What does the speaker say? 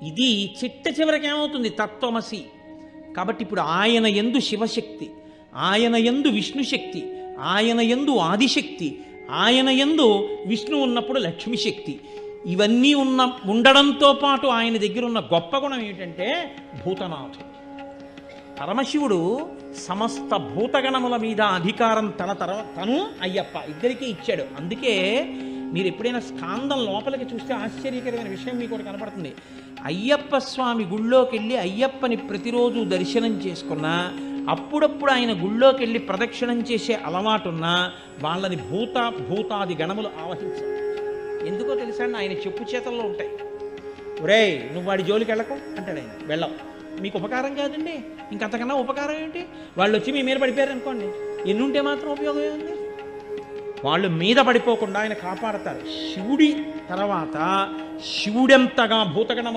ఇది చిట్ట చివరికి ఏమవుతుంది? తత్వమసి. కాబట్టి ఇప్పుడు ఆయన యందు శివశక్తి, ఆయన యందు విష్ణుశక్తి, ఆయన యందు ఆదిశక్తి, ఆయన యందు విష్ణు ఉన్నప్పుడు లక్ష్మీశక్తి, ఇవన్నీ ఉండడంతో పాటు ఆయన దగ్గర ఉన్న గొప్ప గుణం ఏమిటంటే భూతనాథుడు. పరమశివుడు సమస్త భూతగణముల మీద అధికారం తను అయ్యప్ప ఇద్దరికీ ఇచ్చాడు. అందుకే మీరు ఎప్పుడైనా స్కాందం లోపలికి చూస్తే ఆశ్చర్యకరమైన విషయం మీకు ఒకటి కనపడుతుంది. అయ్యప్ప స్వామి గుళ్ళోకి వెళ్ళి అయ్యప్పని ప్రతిరోజు దర్శనం చేసుకున్నా, అప్పుడప్పుడు ఆయన గుళ్ళోకి వెళ్ళి ప్రదక్షిణం చేసే అలవాటున్నా వాళ్ళని భూతాది గణములు ఆవహించారు. ఎందుకో తెలుసా అండి? ఆయన చెప్పు చేతల్లో ఉంటాయి. ఒరేయ్, నువ్వు వాడి జోలికి వెళ్ళకు అంటాడు ఆయన. వెళ్ళవు, మీకు ఉపకారం కాదండి, ఇంకంతకన్నా ఉపకారం ఏంటి? వాళ్ళు వచ్చి మీ మీద పడిపోయారు అనుకోండి, ఎన్నుంటే మాత్రం ఉపయోగం ఏముంది? వాళ్ళు మీద పడిపోకుండా ఆయన కాపాడతారు. శివుడి తర్వాత శివుడెంతగా భూతగణముల